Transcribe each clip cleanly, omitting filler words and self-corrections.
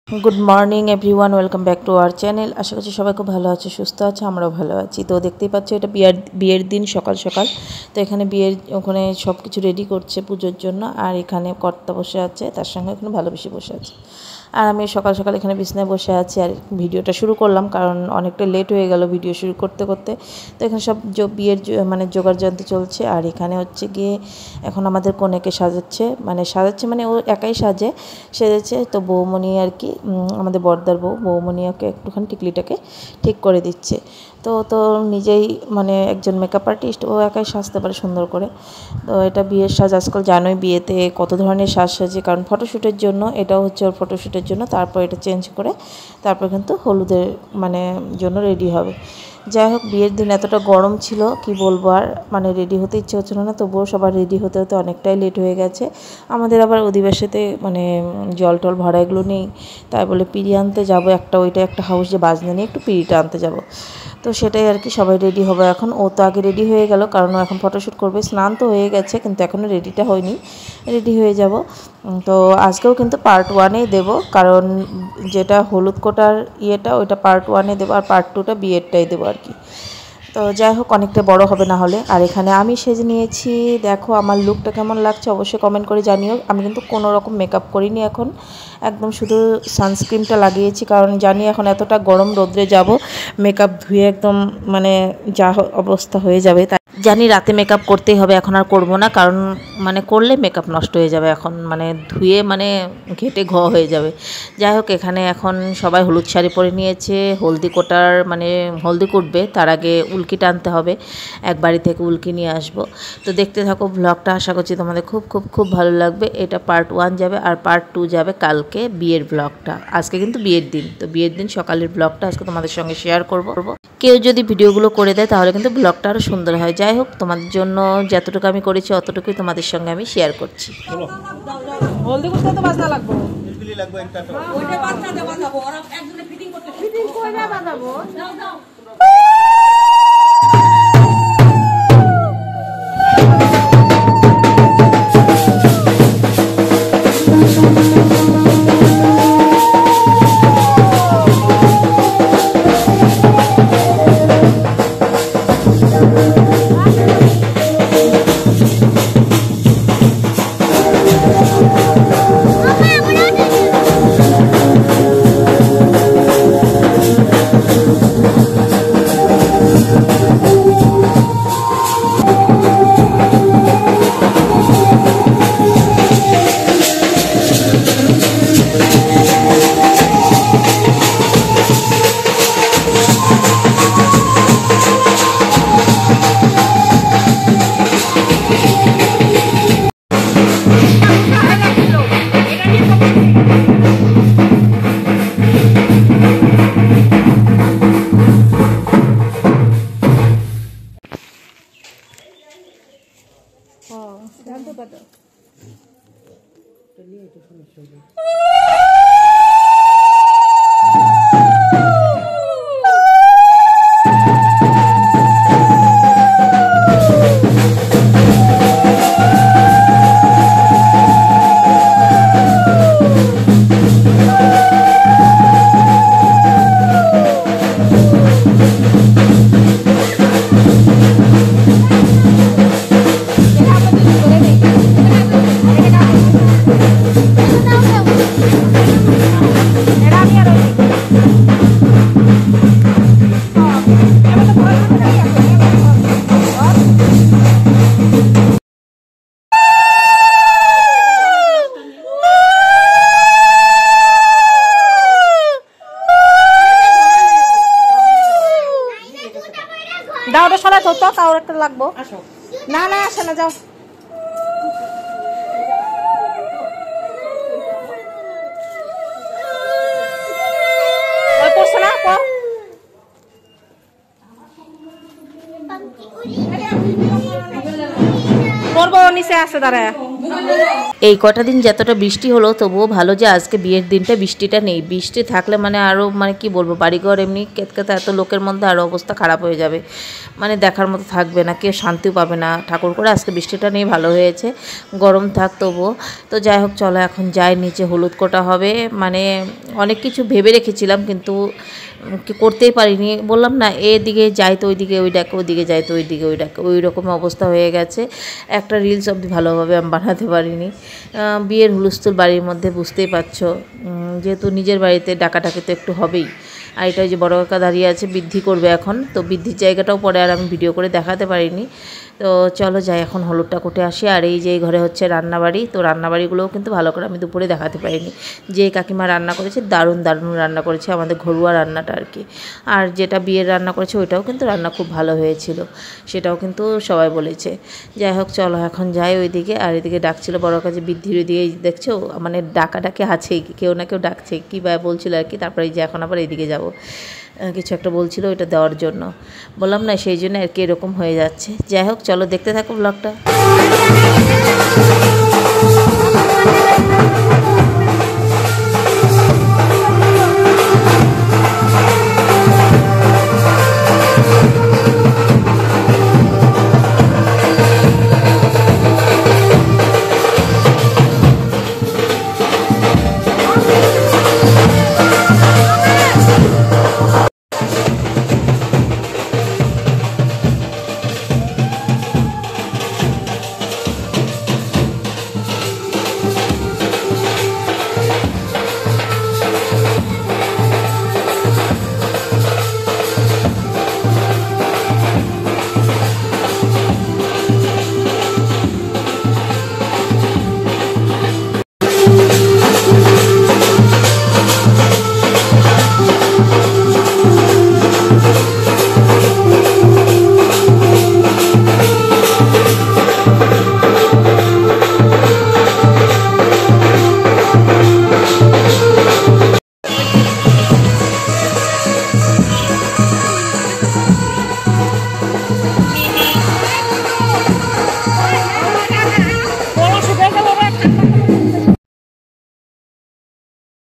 Good morning everyone welcome back to our channel. आशा करছি সবাই খুব ভালো আছে, সুস্থ আছে, আমরাও ভালো আছি। তো দেখতেই পাচ্ছ এটা বিয়ের দিন সকাল সকাল। তো এখানে বিয়ের ওখানে সব কিছু রেডি করছে পুজোর জন্য। আর এখানে কর্তা বসে আছে, তার সঙ্গে এখানে ভালোবেসে বসে আছে। আর আমি সকাল সকাল এখানে বিছানায় বসে আছি আর ভিডিওটা শুরু করলাম, কারণ অনেকটা লেট হয়ে গেল ভিডিও শুরু করতে করতে। তো এখানে সব বিয়ের মানে জোগাড় যন্ত্র চলছে। আর এখানে হচ্ছে গিয়ে এখন আমাদের কনেকে সাজাচ্ছে মানে ও একাই সেজেছে। তো বৌমণি আর কি, আমাদের বড়দার বৌমণি ওকে একটুখানি টিকলিটাকে ঠিক করে দিচ্ছে। তো নিজেই মানে একজন মেকআপ আর্টিস্ট, ও একাই সাজতে পারে সুন্দর করে। তো এটা বিয়ের সাজ, আজকাল জানোই বিয়েতে কত ধরনের সাজ সাজে, কারণ ফটোশ্যুটের জন্য, এটাও হচ্ছে ওর ফটোশ্যুটের জন্য। তারপর এটা চেঞ্জ করে তারপর কিন্তু হলুদের জন্য রেডি হবে। যাই হোক, বিয়ের দিন এতটা গরম ছিল কি বলবো, আর রেডি হতে ইচ্ছে হচ্ছিল না। তবুও সবার রেডি হতে হতে অনেকটাই লেট হয়ে গেছে। আমাদের আবার অধিবাসীতে জল টল ভরা এগুলো নেই, তাই বলে পিড়ি আনতে যাবো ওইটা একটা হাউস যে বাজনা নিয়ে একটু পিড়িটা আনতে যাব। তো সেটাই আর কি, সবাই রেডি হবে এখন। ও তো আগে রেডি হয়ে গেল, কারণ ও এখন ফটোশ্যুট করবে। স্নান তো হয়ে গেছে, কিন্তু এখনও রেডিটা হয়নি, রেডি হয়ে যাব। তো আজকেও কিন্তু পার্ট 1-এই দেবো, কারণ যেটা হলুদ কোটার ওইটা পার্ট 1-এ দেবো, আর পার্ট 2টা বিয়েরটাই দেবো আর কি। তো যাই হোক, অনেকটা বড় হবে না হলে। আর এখানে আমি সেজে নিয়েছি, দেখো আমার লুকটা কেমন লাগছে অবশ্যই কমেন্ট করে জানিও। আমি কিন্তু কোনো রকম মেকআপ করিনি এখন, একদম শুধু সানস্ক্রিনটা লাগিয়েছি, কারণ জানি এখন এতটা গরম রোদ্রে যাব, মেকআপ ধুয়ে একদম যা অবস্থা হয়ে যাবে। তাই জানি রাতে মেকআপ করতেই হবে, এখন আর করবো না, কারণ করলে মেকআপ নষ্ট হয়ে যাবে, এখন ধুয়ে ঘেটে হয়ে যাবে। যাই হোক, এখানে এখন সবাই হলুদ শাড়ি পরে নিয়েছে। হলদি কোটার হলদি কুটবে, তার আগে উল্কি টানতে হবে। এক বাড়ি থেকে উল্কি নিয়ে আসবো। তো দেখতে থাকো ব্লগটা, আশা করছি তোমাদের খুব খুব খুব ভালো লাগবে। এটা পার্ট 1 যাবে, আর পার্ট 2 যাবে কালকে বিয়ের ব্লগটা। আজকে কিন্তু বিয়ের দিন, তো বিয়ের দিন সকালের ব্লগটা আজকে তোমাদের সঙ্গে শেয়ার করব। কেউ যদি ভিডিওগুলো করে দেয় তাহলে কিন্তু ব্লগটা আরও সুন্দর হয়। যাই হোক, তোমাদের জন্য যতটুকু আমি করেছি অতটুকুই তোমাদের সঙ্গে আমি শেয়ার করছি। হলদি করতে তো বাজনা লাগবে, ওইটা বাজনা বাজাবো, ওরা একজনে ফিটিং করে বাজাবো। দাও দাও। দাও ওটা সরাই তো, কারোর একটা লাগবো। না না আসে না, যাও। পড়ছে না, পড়বো নিচে আছে, দাঁড়ায়। এই কটা দিন যতটা বৃষ্টি হলো তবুও ভালো যে আজকে বিয়ের দিনটা বৃষ্টিটা নেই। বৃষ্টি থাকলে মানে আরও মানে কি বলবো, বাড়িঘর এমনি কেতকেতে এত লোকের মধ্যে আরও অবস্থা খারাপ হয়ে যাবে, মানে দেখার মতো থাকবে না, কেউ শান্তিও পাবে না। ঠাকুর করে আজকে বৃষ্টিটা নেই, ভালো হয়েছে, গরম থাক তবুও। তো যাই হোক চলো এখন যাই নিচে, হলুদ কোটা হবে। মানে অনেক কিছু ভেবে রেখেছিলাম কিন্তু করতেই পারিনি, বললাম না এদিকে যাই তো ওইদিকে ওই ডাকে, ওইদিকে যাই তো ওইদিকে ওই ডাকে, ওই রকম অবস্থা হয়ে গেছে। একটা রিলস অবধি ভালোভাবে আমি বানাতে পারিনি। বিয়ের হুলস্থুল বাড়ির মধ্যে বুঝতেই পারছো, যেহেতু নিজের বাড়িতে ডাকাডাকি তো একটু হবেই। আর এটা যে বড় কাকা দাঁড়িয়ে আছে, বৃদ্ধি করবে এখন, তো বৃদ্ধির জায়গাটাও পরে আর আমি ভিডিও করে দেখাতে পারিনি। তো চলো যাই এখন হলুদটা কুটে আসি। আর এই যে ঘরে হচ্ছে রান্নাবাড়ি, তো রান্নাবাড়িগুলোও কিন্তু ভালো করে আমি দুপুরে দেখাতে পারিনি। যে কাকিমা রান্না করেছে দারুণ দারুণ রান্না করেছে, আমাদের ঘরোয়া রান্নাটা আর কি। আর যেটা বিয়ের রান্না করেছে ওইটাও কিন্তু রান্না খুব ভালো হয়েছিল, সেটাও কিন্তু সবাই বলেছে। যাই হোক চলো এখন যাই ওইদিকে। আর এদিকে ডাকছিল বড় কাজে বৃদ্ধির ওইদিকে, দেখছো মানে ডাকাডাকি আছেই, কেউ না কেউ ডাকছে, কী বা বলছিল আর কি। তারপরে যে এখন আবার এইদিকে যাব, কিছু একটা বলছিল ওইটা দেওয়ার জন্য, বললাম না সেই জন্য আর কি এরকম হয়ে যাচ্ছে। যাই হোক চলো দেখতে থাকো ব্লগটা।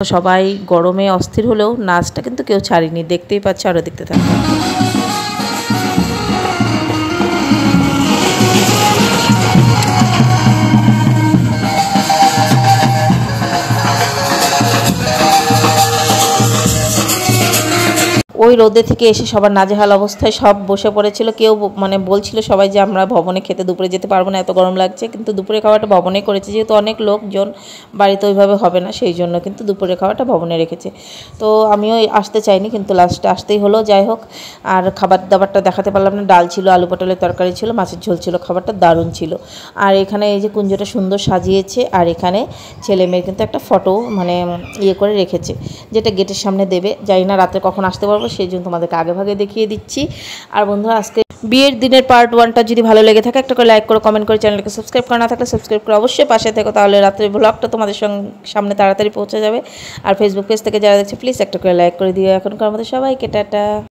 সবাই গরমে অস্থির হলেও নাচটা কিন্তু কেউ ছাড়েনি, দেখতেই পাচ্ছে, আরও দেখতে থাকবে। ওই রোদে থেকে এসে সবার নাজেহাল অবস্থায় সব বসে পড়েছিল। কেউ মানে বলছিল সবাই যে আমরা ভবনে খেতে দুপুরে যেতে পারবো না, এত গরম লাগছে, কিন্তু দুপুরে খাওয়াটা ভবনে করেছে, যেহেতু অনেক লোকজন বাড়িতে ওইভাবে হবে না, সেই জন্য কিন্তু দুপুরে খাওয়াটা ভবনে রেখেছে। তো আমিও আসতে চাইনি, কিন্তু লাস্টে আসতেই হলো। যাই হোক, আর খাবার দাবারটা দেখাতে পারলাম না। ডাল ছিল, আলু পটলের তরকারি ছিল, মাছের ঝোল ছিল, খাবারটা দারুণ ছিল। আর এখানে এই যে কুঞ্জটা সুন্দর সাজিয়েছে, আর এখানে ছেলে মেয়ের কিন্তু একটা ফটো মানে ইয়ে করে রেখেছে, যেটা গেটের সামনে দেবে। জানি না রাতে কখন আসতে পারবো, সেই জন্য তোমাদেরকে আগে ভাগে দেখিয়ে দিচ্ছি। আর বন্ধুরা আজকে বিয়ের দিনের পার্ট 1টা যদি ভালো লেগে থাকে একটা করে লাইক করে কমেন্ট করে, চ্যানেলকে সাবস্ক্রাইব করা না থাকলে সাবস্ক্রাইব করে অবশ্যই পাশে থেকো, তাহলে রাত্রের ব্লগটা তোমাদের সামনে তাড়াতাড়ি পৌঁছে যাবে। আর ফেসবুক পেজ থেকে যারা দেখছে প্লিজ একটা করে লাইক করে দিও। এখনকার আমাদের সবাইকে টাটা।